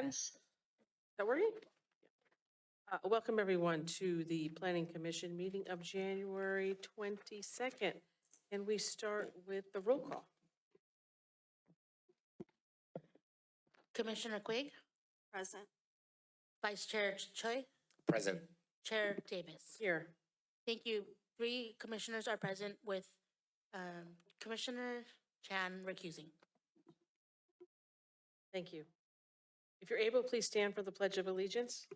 everyone. Is that working? Welcome everyone to the Planning Commission meeting of January 22nd. And we start with the roll call. Commissioner Quigg, Present. Vice Chair Choi, Present. Chair Davis. Here. Thank you. 3 commissioners are present with Commissioner Chan recusing. Thank you. If you're able, please stand for the Pledge of Allegiance.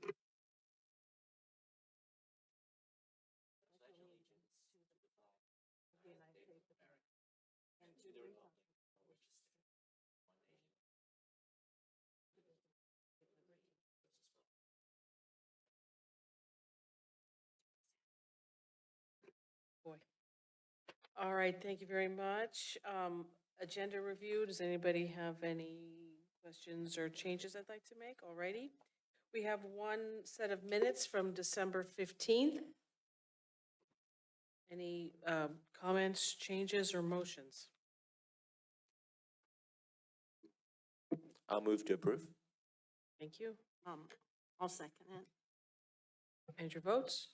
Boy. All right, thank you very much. Agenda review, does anybody have any questions or changes I'd like to make? All righty. We have one set of minutes from December 15th. Any comments, changes, or motions? I'll move to approve. Thank you. I'll second it. And your votes?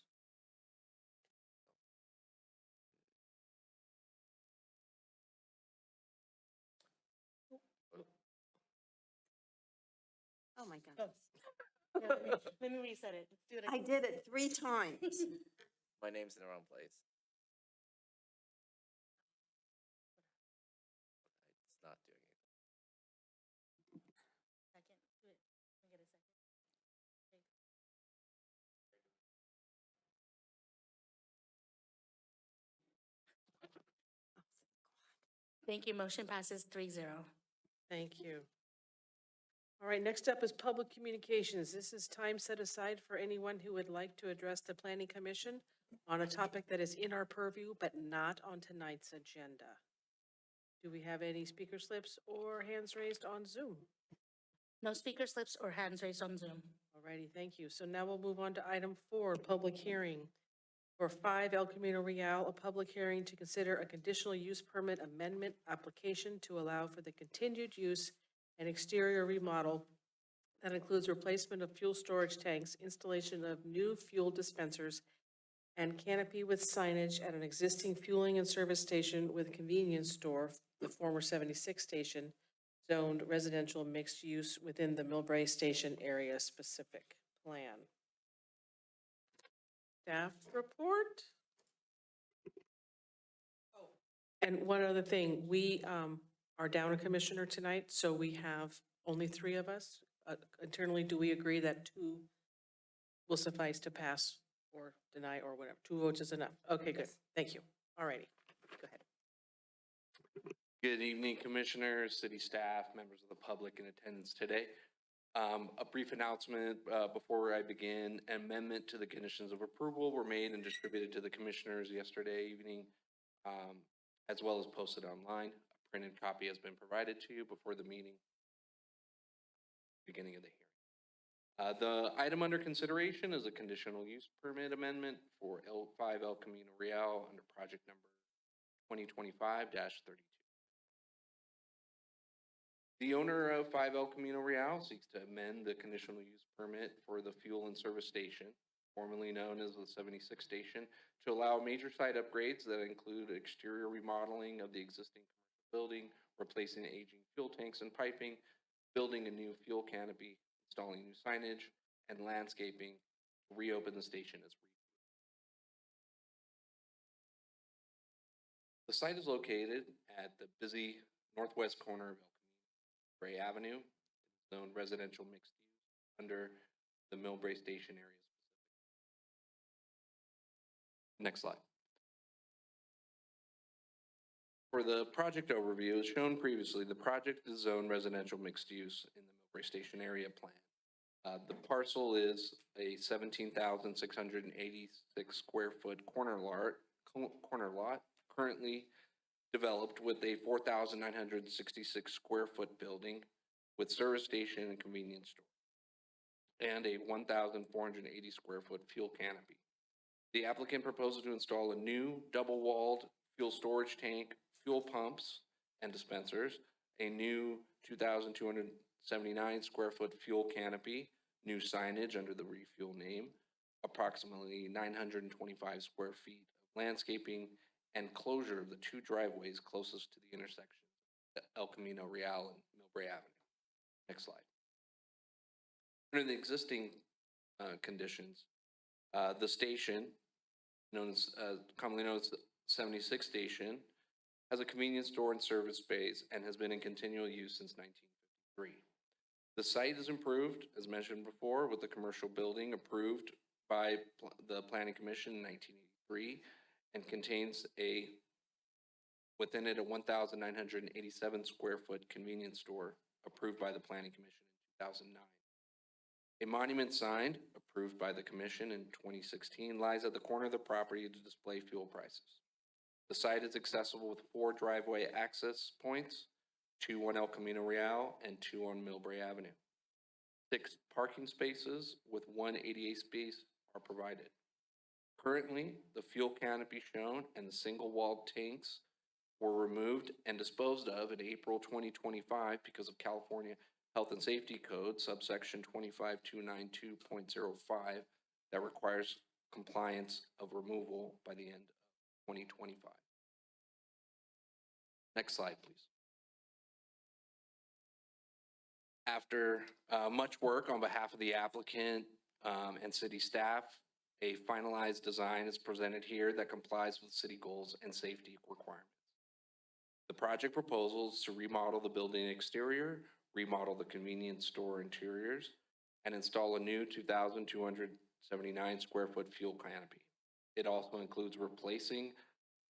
Oh, my God. Let me reset it. Let's do it I again. did it 3 times. My name's in the wrong place. It's not doing it. Second. Do it. Can I get a second? Thank you. Motion passes 3-0. Thank you. All right, next up is public communications. This is time set aside for anyone who would like to address the Planning Commission on a topic that is in our purview, but not on tonight's agenda. Do we have any speaker slips or hands raised on Zoom? No speaker slips or hands raised on Zoom. All righty, thank you. So now we'll move on to item 4, public hearing. For 5 El Camino Real, a public hearing to consider a conditional use permit amendment application to allow for the continued use and exterior remodel that includes replacement of fuel storage tanks, installation of new fuel dispensers, and canopy with signage at an existing fueling and service station with a convenience store, the former 76 station, zoned residential mixed use within the Millbrae station area specific plan. Staff report? Oh, and one other thing, we are down a commissioner tonight, so we have only 3 of us. Internally, do we agree that 2 will suffice to pass or deny or whatever? 2 votes is enough. Okay, good. Thank you. All righty. Go ahead. Good evening, Commissioners, city staff, members of the public in attendance today. A brief announcement before I begin. Amendment to the conditions of approval were made and distributed to the Commissioners yesterday evening, as well as posted online. A printed copy has been provided to you before the meeting, beginning of the hearing. The item under consideration is a conditional use permit amendment for 5 El Camino Real under project number 2025-32. The owner of 5 El Camino Real seeks to amend the conditional use permit for the fuel and service station, formerly known as the 76 station, to allow major site upgrades that include exterior remodeling of the existing commercial building, replacing aging fuel tanks and piping, building a new fuel canopy, installing new signage, and landscaping to reopen the station as refueled. The site is located at the busy northwest corner of Millbrae Avenue, zoned residential mixed use under the Millbrae station area specific. Next slide. For the project overview, as shown previously, the project is zoned residential mixed use in the Millbrae station area plan. The parcel is a 17,686 square foot corner lot, currently developed with a 4,966 square foot building with service station and convenience store, and a 1,480 square foot fuel canopy. The applicant proposes to install a new double-walled fuel storage tank, fuel pumps and dispensers, a new 2,200 279 square foot fuel canopy, new signage under the refuel name, approximately 925 square feet of landscaping, and closure of the two driveways closest to the intersection, El Camino Real and Millbrae Avenue. Next slide. Under the existing conditions, the station, commonly known as the 76 station, has a convenience store and service space and has been in continual use since 1953. The site is improved, as mentioned before, with the commercial building approved by the Planning Commission in 1983 and contains within it a 1,987 square foot convenience store approved by the Planning Commission in 2009. A monument sign approved by the Commission in 2016 lies at the corner of the property to display fuel prices. The site is accessible with 4 driveway access points, 2 on El Camino Real and 2 on Millbrae Avenue. 6 parking spaces with 1 ADA space are provided. Currently, the fuel canopy shown and the single-walled tanks were removed and disposed of in April 2025 because of California Health and Safety Code, subsection 25292.05, that requires compliance of removal by the end of 2025. Next slide, please. After much work on behalf of the applicant and city staff, a finalized design is presented here that complies with city goals and safety requirements. The project proposal is to remodel the building exterior, remodel the convenience store interiors, and install a new 2,279 square foot fuel canopy. It also includes replacing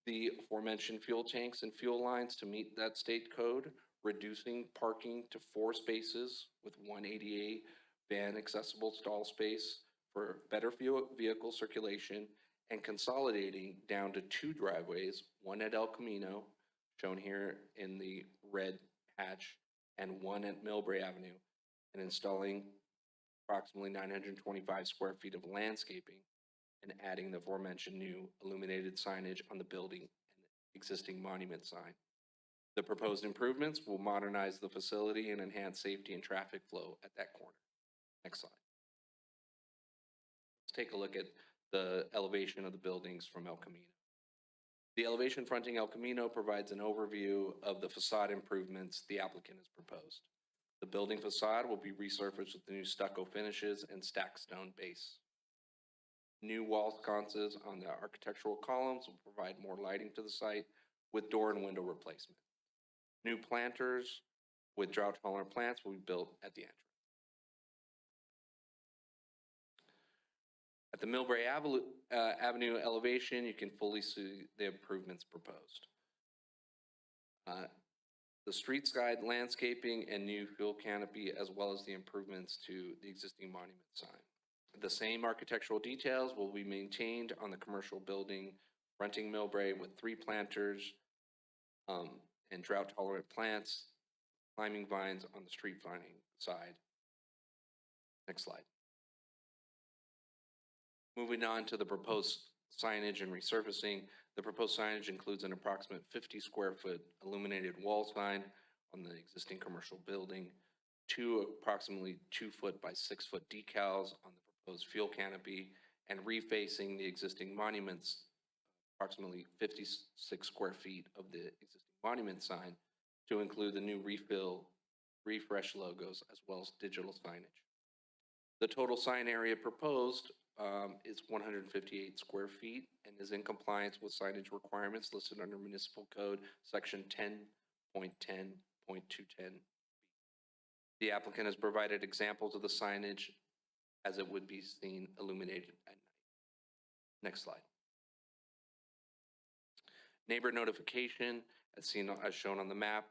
the aforementioned fuel tanks and fuel lines to meet that state code, reducing parking to 4 spaces with 1 ADA van accessible stall space for better vehicle circulation, and consolidating down to 2 driveways, one at El Camino, shown here in the red hatch, and one at Millbrae Avenue, and installing approximately 925 square feet of landscaping and adding the aforementioned new illuminated signage on the building and existing monument sign. The proposed improvements will modernize the facility and enhance safety and traffic flow at that corner. Next slide. Let's take a look at the elevation of the buildings from El Camino. The elevation fronting El Camino provides an overview of the facade improvements the applicant has proposed. The building facade will be resurfaced with the new stucco finishes and stacked stone base. New wall sconces on the architectural columns will provide more lighting to the site with door and window replacement. New planters with drought-tolerant plants will be built at the entrance. At the Millbrae Avenue elevation, you can fully see the improvements proposed. The street side landscaping and new fuel canopy, as well as the improvements to the existing monument sign. The same architectural details will be maintained on the commercial building fronting Millbrae with 3 planters and drought-tolerant plants, climbing vines on the street fronting side. Next slide. Moving on to the proposed signage and resurfacing, the proposed signage includes an approximate 50 square foot illuminated wall sign on the existing commercial building, 2 approximately 2 foot by 6 foot decals on the proposed fuel canopy, and refacing the existing monuments, approximately 56 square feet of the existing monument sign, to include the new refresh logos as well as digital signage. The total sign area proposed is 158 square feet and is in compliance with signage requirements listed under Municipal Code Section 10.10.210. The applicant has provided examples of the signage as it would be seen illuminated at night. Next slide. Neighbor notification, as shown on the map,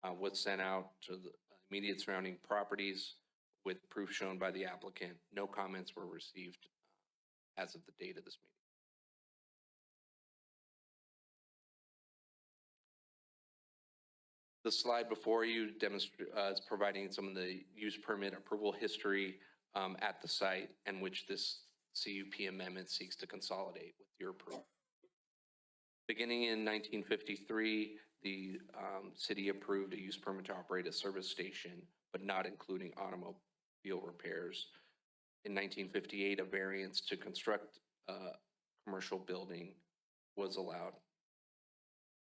was sent out to the immediate surrounding properties with proof shown by the applicant. No comments were received as of the date of this meeting. The slide before you is providing some of the use permit approval history at the site, and which this CUP amendment seeks to consolidate with your approval. Beginning in 1953, the city approved a use permit to operate a service station but not including automobile repairs. In 1958, a variance to construct a commercial building was allowed.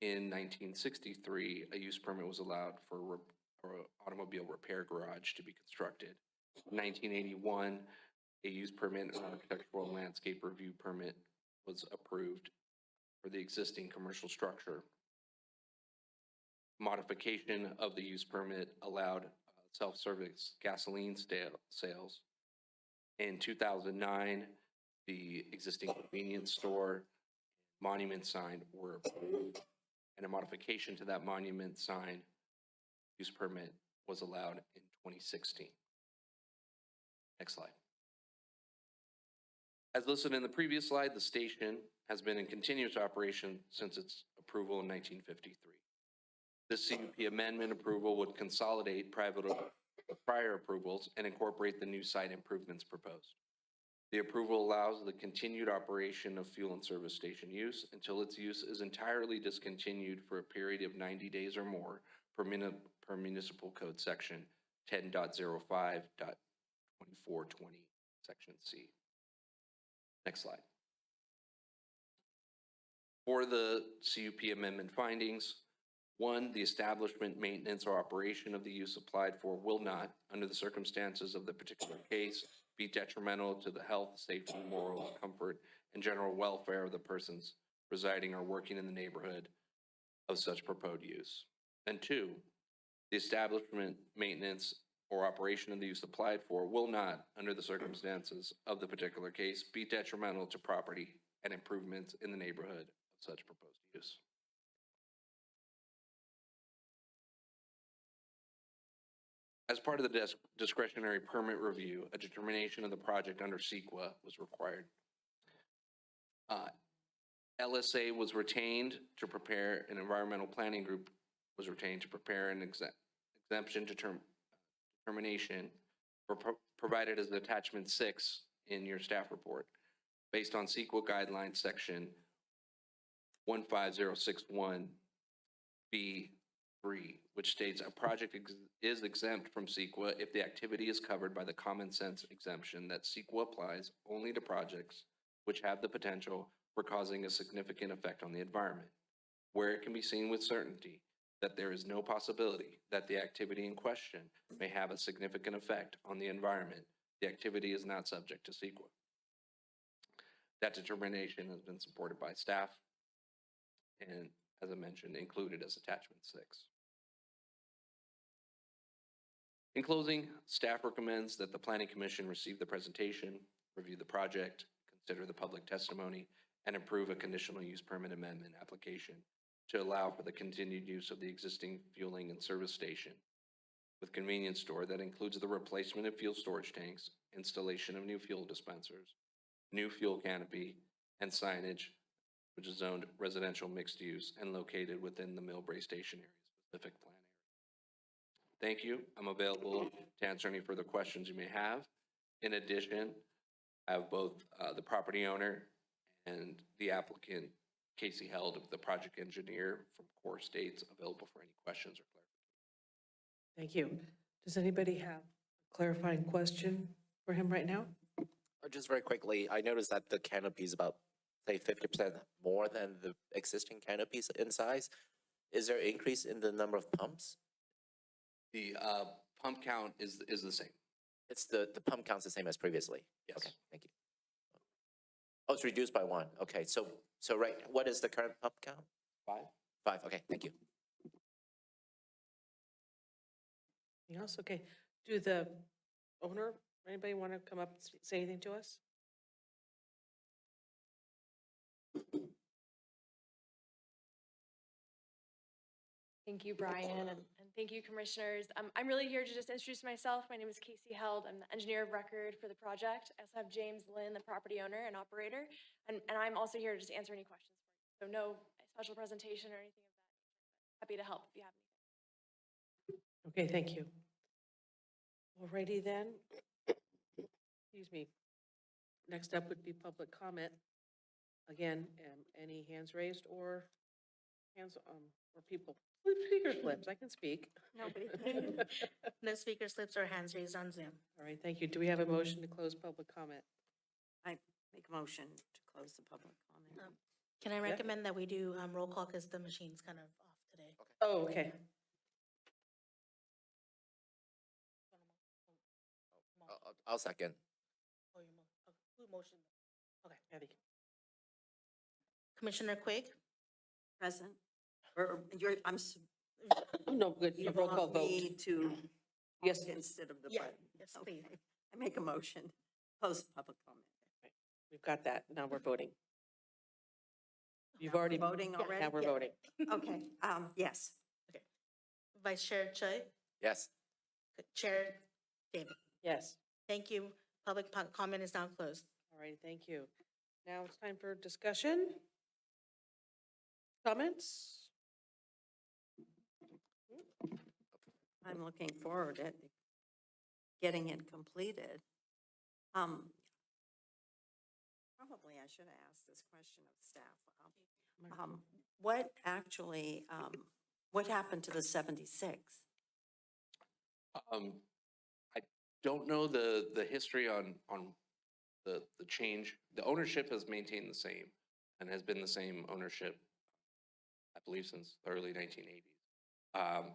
In 1963, a use permit was allowed for an automobile repair garage to be constructed. In 1981, a use permit and architectural and landscape review permit was approved for the existing commercial structure. Modification of the use permit allowed self-service gasoline sales. In 2009, the existing convenience store monument sign were approved, and a modification to that monument sign use permit was allowed in 2016. Next slide. As listed in the previous slide, the station has been in continuous operation since its approval in 1953. This CUP amendment approval would consolidate prior approvals and incorporate the new site improvements proposed. The approval allows the continued operation of fuel and service station use until its use is entirely discontinued for a period of 90 days or more per municipal code section 10.05.2420, section C. Next slide. For the CUP amendment findings, 1, the establishment, maintenance, or operation of the use applied for will not, under the circumstances of the particular case, be detrimental to the health, safety, morals, comfort, and general welfare of the persons residing or working in the neighborhood of such proposed use. And 2, the establishment, maintenance, or operation of the use applied for will not, under the circumstances of the particular case, be detrimental to property and improvements in the neighborhood of such proposed use. As part of the discretionary permit review, a determination of the project under CEQA was required. LSA was retained to prepare, an environmental planning group was retained to prepare an exemption determination provided as attachment 6 in your staff report, based on CEQA guidelines section 15061B3, which states a project is exempt from CEQA if the activity is covered by the common sense exemption that CEQA applies only to projects which have the potential for causing a significant effect on the environment, where it can be seen with certainty that there is no possibility that the activity in question may have a significant effect on the environment. The activity is not subject to CEQA. That determination has been supported by staff and, as I mentioned, included as attachment 6. In closing, staff recommends that the Planning Commission receive the presentation, review the project, consider the public testimony, and approve a conditional use permit amendment application to allow for the continued use of the existing fueling and service station with convenience store that includes the replacement of fuel storage tanks, installation of new fuel dispensers, new fuel canopy, and signage, which is zoned residential mixed use and located within the Millbrae station area specific plan area. Thank you. I'm available to answer any further questions you may have. In addition, I have both the property owner and the applicant, Casey Held, the project engineer from Core States, available for any questions or clarifications. Thank you. Does anybody have a clarifying question for him right now? Just very quickly, I noticed that the canopy is about, say, 50% more than the existing canopies in size. Is there an increase in the number of pumps? The pump count is the same. It's the pump count's the same as previously? Yes. Okay, thank you. Oh, it's reduced by 1. Okay, so right, what is the current pump count? 5. 5, okay, thank you. Anything else? Okay. Do the owner, anybody want to come up and say anything to us? Thank you, Brian, and thank you, commissioners. I'm really here to just introduce myself. My name is Casey Held. I'm the engineer of record for the project. I also have James Lynn, the property owner and operator, and I'm also here to just answer any questions for you. So no special presentation or anything of that nature, but happy to help if you have anything. Okay, thank you. Alrighty then. Excuse me. Next up would be public comment. Again, any hands raised or Hands, or people, speaker slips, I can speak. Nobody. No speaker slips or hands raised on Zoom. All right, thank you. Do we have a motion to close public comment? I make a motion to close the public comment. Can I recommend that we do roll call because the machine's kind of off today? Oh, okay. I'll second. Oh, who motioned? Okay. Patty. Commissioner Quigg? Present? Or you're, Oh, no, good. you A roll call want vote. me to? Yes. Instead of the Yeah, button? yes, please. Okay. I make a motion, close the public comment. We've got that. Now we're voting. You've Now we're already. voting already? Now we're Yeah. voting. Okay, yes. Vice Chair Choi? Yes. Chair David? Yes. Thank you. Public comment is now closed. All right, thank you. Now it's time for discussion. Comments? I'm looking forward to getting it completed. Probably I should have asked this question of staff. What actually, what happened to the 76? I don't know the history on the change. The ownership has maintained the same and has been the same ownership, I believe, since the early 1980s.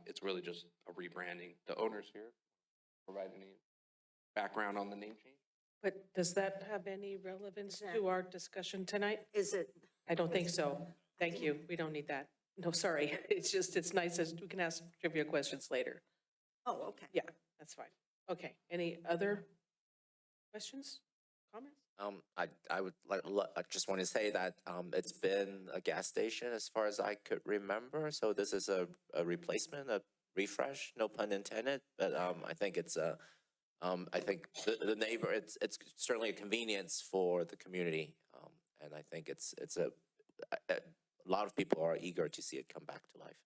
It's really just a rebranding. The owners here provide any background on the name change? But does that have any relevance to our discussion tonight? Is it, I don't think so. Thank you. We don't need that. No, sorry. It's just, it's nice as we can ask trivia questions later. oh, okay. Yeah, that's fine. Okay, any other questions, comments? I would I just want to say that, it's been a gas station as far as I could remember. So this is a replacement, a refresh, no pun intended. But, I think it's I think the neighbor, it's certainly a convenience for the community. And I think it's a lot of people are eager to see it come back to life.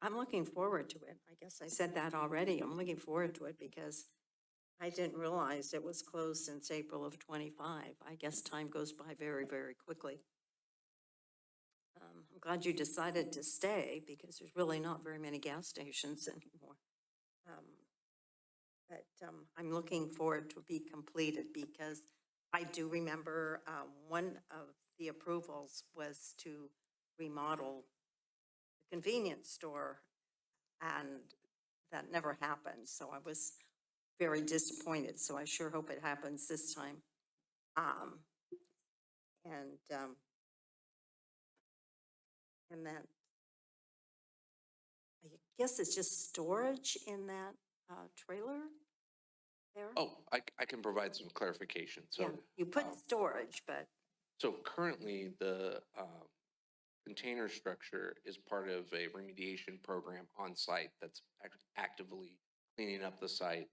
I'm looking forward to it. I guess I said that already. I'm looking forward to it because I didn't realize it was closed since April of '25. I guess time goes by very, very quickly. I'm glad you decided to stay because there's really not very many gas stations anymore. But I'm looking forward to be completed because I do remember one of the approvals was to remodel the convenience store, and that never happened. So I was very disappointed. So I sure hope it happens this time. And then I guess it's just storage in that trailer there? Oh, I can provide some clarification. Yeah, So, you put um, storage, but, so currently the container structure is part of a remediation program on site that's actively cleaning up the site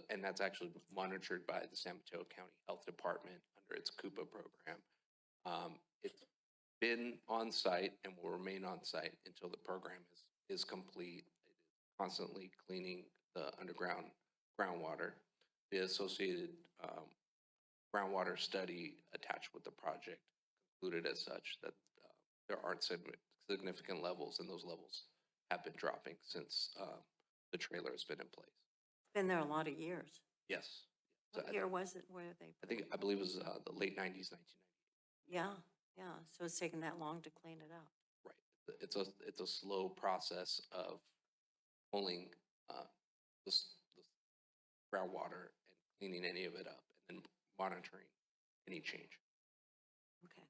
and that's actually monitored by the San Mateo County Health Department under its CUPA program. It's been on site and will remain on site until the program is complete. It is constantly cleaning the underground groundwater. The associated groundwater study attached with the project concluded as such that there aren't significant levels, and those levels have been dropping since the trailer has been in place. been there a lot of years. Yes. So What year was it where they? I believe it was the late 90s, 1990s. Yeah, so it's taken that long to clean it up. Right. It's a slow process of pulling the groundwater and cleaning any of it up and then monitoring any change. Okay.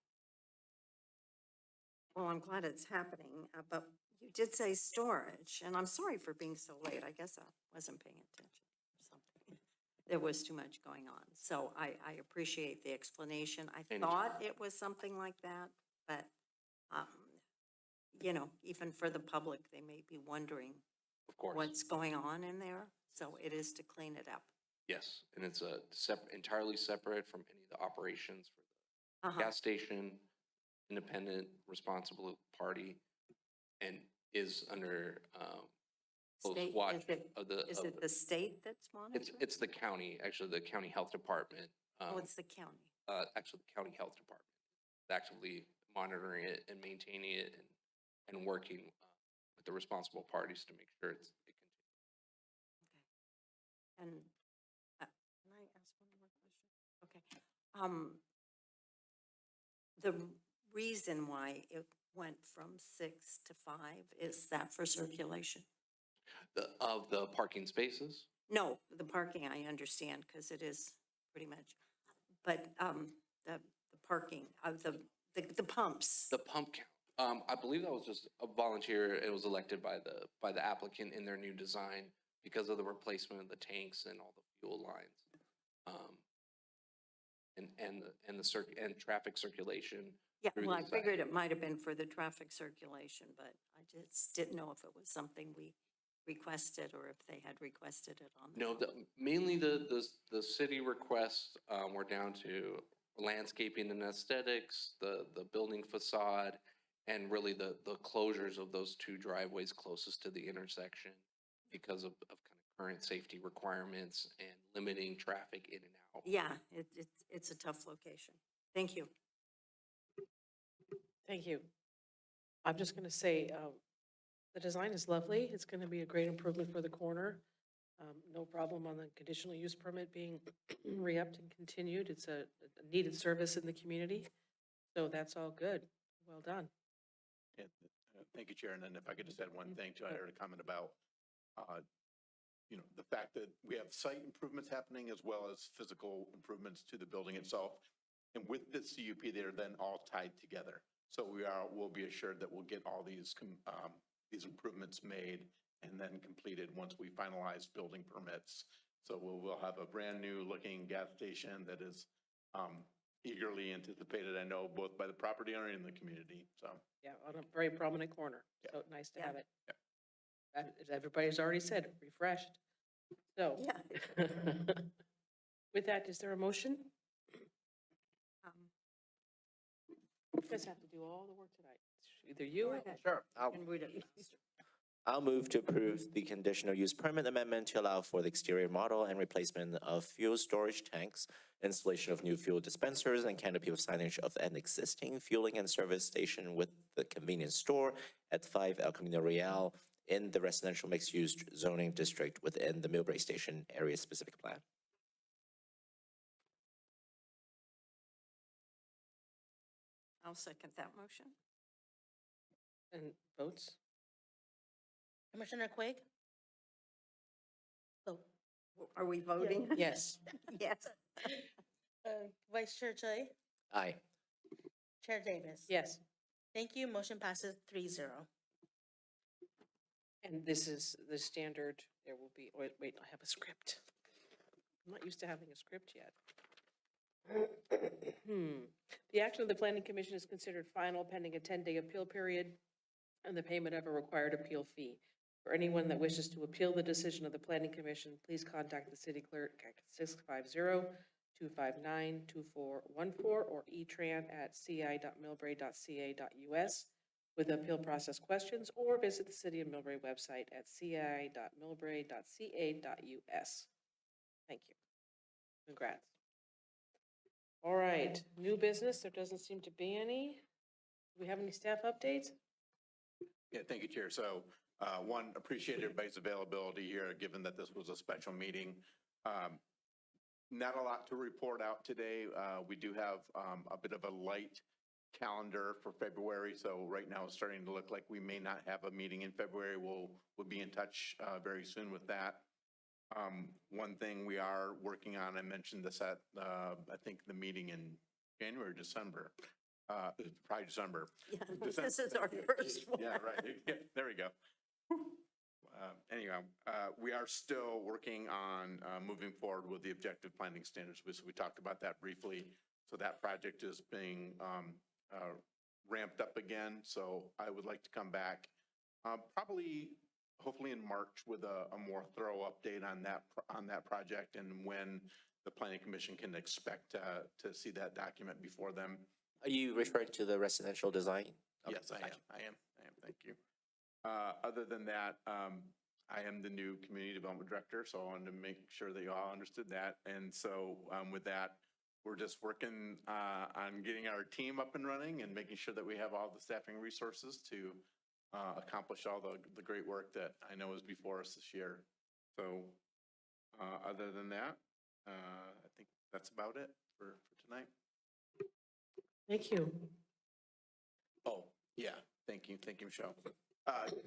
Well, I'm glad it's happening, but you did say storage, and I'm sorry for being so late. I guess I wasn't paying attention or something. There was too much going on. So I appreciate the explanation. I Anytime. thought it was something like that, but, you know, even for the public, they may be wondering Of course. what's going on in there. So it is to clean it up. Yes, and it's a entirely separate from any of the operations for the Uh-huh. gas station, independent, responsible party, and is under close State- watch is it- of the. Is of it the state that's monitoring? It's the county, actually, the county health department. Oh, it's the county. actually the county health department, actively monitoring it and maintaining it and working with the responsible parties to make sure it continues. And can I ask one more question? Okay. The reason why it went from 6 to 5, is that for circulation? Of the parking spaces? No, the parking, I understand, because it is pretty much, but the parking of the pumps. The pump count. I believe that was just a volunteer. It was elected by the applicant in their new design because of the replacement of the tanks and all the fuel lines. And traffic circulation. Yeah, through well, the I site. figured it might have been for the traffic circulation, but I just didn't know if it was something we requested or if they had requested it on. No, mainly the city requests were down to landscaping and aesthetics, the building facade, and really the closures of those two driveways closest to the intersection because of kind of current safety requirements and limiting traffic in and out. Yeah, it's a tough location. Thank you. Thank you. I'm just going to say, the design is lovely. It's going to be a great improvement for the corner. No problem on the conditional use permit being re-upped and continued. It's a needed service in the community. So that's all good. Well done. Yeah, thank you, Chair. And then if I could just add one thing to, I heard a comment about, the fact that we have site improvements happening as well as physical improvements to the building itself. And with this CUP, they're then all tied together. So we'll be assured that we'll get all these improvements made and then completed once we finalize building permits. So we'll have a brand new looking gas station that is eagerly anticipated, I know, both by the property owner and the community. So Yeah, on a very prominent corner. Yeah. So nice to Yeah. have it. As everybody's already said, refreshed. So Yeah. with that, is there a motion? Um, You guys have to do all the work tonight. Either you or. Go ahead. Sure. And read it. I'll move to approve the conditional use permit amendment to allow for the exterior model and replacement of fuel storage tanks, installation of new fuel dispensers, and canopy of signage of an existing fueling and service station with the convenience store at 5 El Camino Real in the residential mixed-use zoning district within the Millbrae Station area specific plan. I'll second that motion. And votes? Commissioner Quigg? Vote. Are we voting? Yes. Yes. Vice Chair Choi? Aye. Chair Davis? Yes. Thank you. Motion passes 3-0. And this is the standard, there will be, wait, I have a script. I'm not used to having a script yet. The action of the planning commission is considered final pending a 10-day appeal period and the payment of a required appeal fee. For anyone that wishes to appeal the decision of the planning commission, please contact the city clerk at 650-259-2414 or etran@ci.millbrae.ca.us with appeal process questions, or visit the City of Millbrae website at ci.millbrae.ca.us. Thank you. Congrats. All right, new business, there doesn't seem to be any. Do we have any staff updates? yeah, thank you, Chair. So one, appreciate everybody's availability here, given that this was a special meeting. Not a lot to report out today. We do have a bit of a light calendar for February. So right now it's starting to look like we may not have a meeting in February. We'll be in touch very soon with that. One thing we are working on, I mentioned this at, I think the meeting in January, December, probably December. Yeah, this is our first one. Yeah, right. Yeah, there we go. Anyhow, we are still working on moving forward with the objective planning standards. We talked about that briefly. So that project is being ramped up again. So I would like to come back probably, hopefully in March with a more thorough update on that project and when the planning commission can expect to see that document before them. Are you referring to the residential design? Okay, Yes, I gotcha. am. Thank you. Other than that, I am the new community development director, so I wanted to make sure that you all understood that. And so with that, we're just working on getting our team up and running and making sure that we have all the staffing resources to accomplish all the great work that I know is before us this year. So other than that, I think that's about it for tonight. Thank you. Oh, yeah, thank you, Michelle.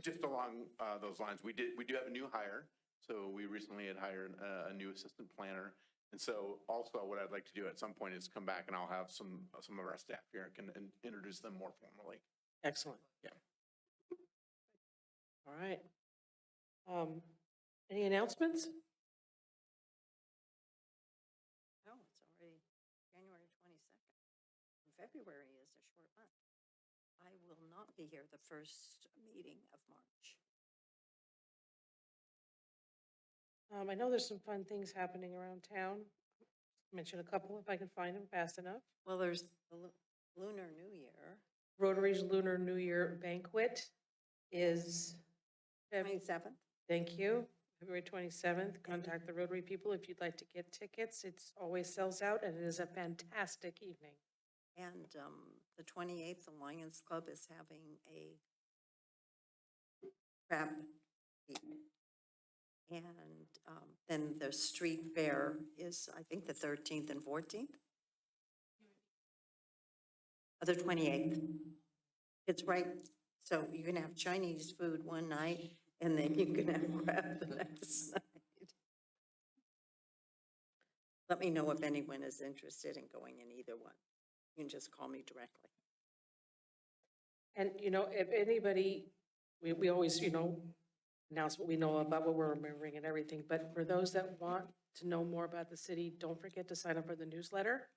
Just along those lines, we do have a new hire. So we recently had hired a new assistant planner. And so also what I'd like to do at some point is come back and I'll have some of our staff here and introduce them more formally. Excellent. Yeah. All right. Any announcements? Oh, it's already January 22nd. February is a short month. I will not be here the first meeting of March. I know there's some fun things happening around town. Mention a couple if I can find them fast enough. Well, there's the Lunar New Year, Rotary's Lunar New Year Banquet is, 27th. thank you, February 27th. Contact the Rotary people if you'd like to get tickets. It's always sells out and it is a fantastic evening. And the 28th, the Lions Club is having a crab feed. And then the street fair is, I think, the 13th and 14th. The 28th. It's right, so you can have Chinese food one night and then you can have crab the next night. Let me know if anyone is interested in going in either one. You can just call me directly. And, you know, if anybody, we always, you know, announce what we know about what we're remembering and everything, but for those that want to know more about the city, don't forget to sign up for the newsletter.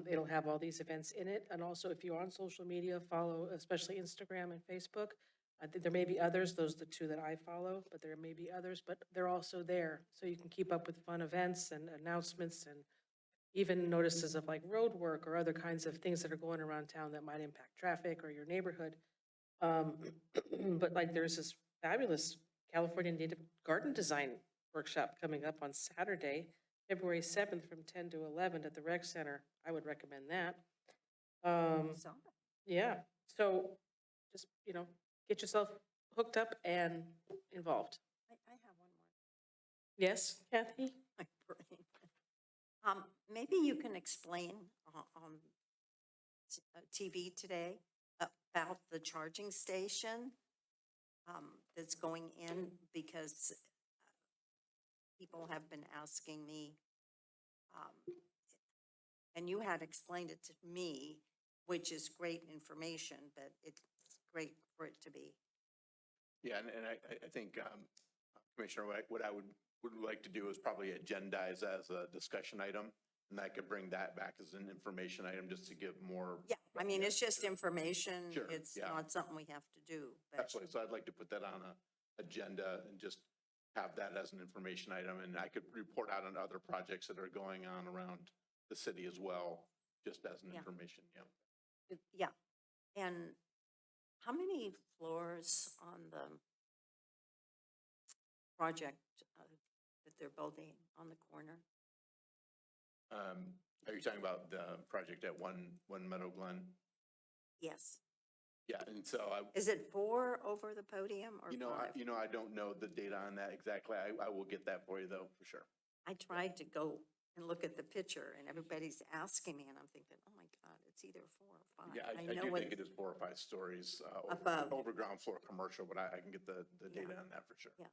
It'll have all these events in it. And also if you're on social media, follow especially Instagram and Facebook. I think there may be others, those are the two that I follow, but there may be others, but they're also there. So you can keep up with fun events and announcements and even notices of like road work or other kinds of things that are going around town that might impact traffic or your neighborhood. But like there's this fabulous California Native Garden Design workshop coming up on Saturday, February 7th from 10 to 11 at the Rec Center. I would recommend that. So, Yeah, so just, you know, get yourself hooked up and involved. I have one more. Yes, Kathy? My brain. Maybe you can explain on TV today about the charging station that's going in, because people have been asking me, and you had explained it to me, which is great information, but it's great for it to be. Yeah, and I think, Commissioner, what I would like to do is probably agendize as a discussion item, and I could bring that back as an information item just to give more. Yeah, I mean, it's just information. Sure, It's yeah. not something we have to do. But Absolutely. So I'd like to put that on a agenda and just have that as an information item. And I could report out on other projects that are going on around the city as well, just as an Yeah. information, yeah. Yeah, and how many floors on the project that they're building on the corner? Are you talking about the project at One Meadow Glen? Yes. Yeah, and so Is it 4 over the podium or 5? I don't know the data on that exactly. I will get that for you though, for sure. I tried to go and look at the picture and everybody's asking me and I'm thinking, oh my God, it's either 4 or 5. Yeah, I know do what- think it is 4 or 5 stories, Above. over ground floor commercial, but I can get the data on that for sure. Yeah.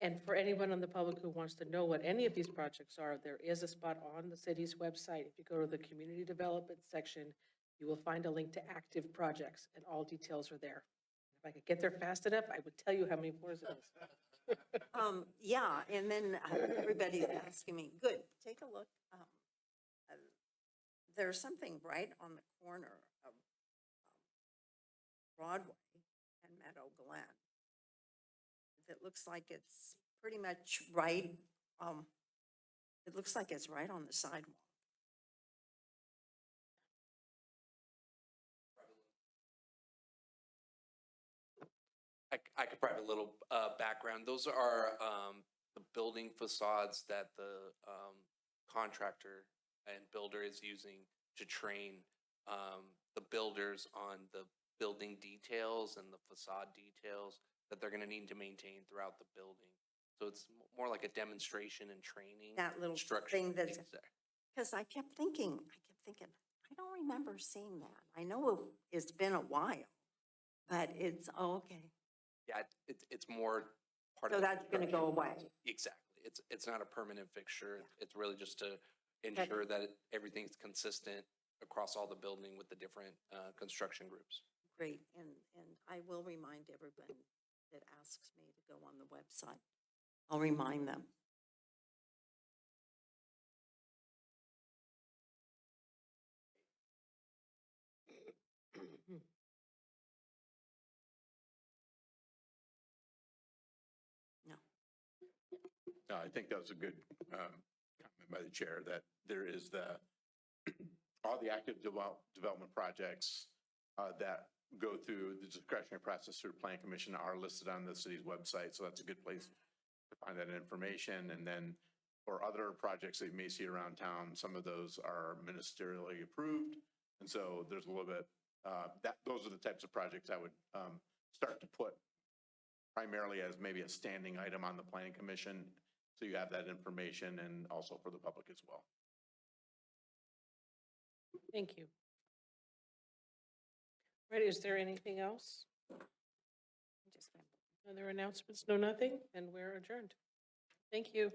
And for anyone on the public who wants to know what any of these projects are, there is a spot on the city's website. If you go to the community development section, you will find a link to active projects and all details are there. If I could get there fast enough, I would tell you how many floors it is. Yeah, and then everybody's asking me, good, take a look. There's something right on the corner of Broadway and Meadow Glen. It looks like it's pretty much right, it looks like it's right on the sidewalk. I could provide a little background. Those are the building facades that the contractor and builder is using to train the builders on the building details and the facade details that they're going to need to maintain throughout the building. So it's more like a demonstration and training. That little structure thing that's- things there. Because I kept thinking, I don't remember seeing that. I know it's been a while, but it's, oh, okay. Yeah, it's more part So of. the that's going to go construction. away. Exactly. It's not a permanent fixture. It's really just to ensure that everything's consistent across all the building with the different construction groups. Great, and I will remind everyone that asks me to go on the website. I'll remind them. No. No, I think that was a good comment by the chair, that there is all the active development projects that go through the discretionary process through Plan Commission are listed on the city's website, so that's a good place to find that information. And then for other projects that you may see around town, some of those are ministerially approved. And so there's a little bit, those are the types of projects I would start to put primarily as maybe a standing item on the Planning Commission, so you have that information, and also for the public as well. Thank you. Right, is there anything else? Other announcements? No, nothing? And we're adjourned. Thank you.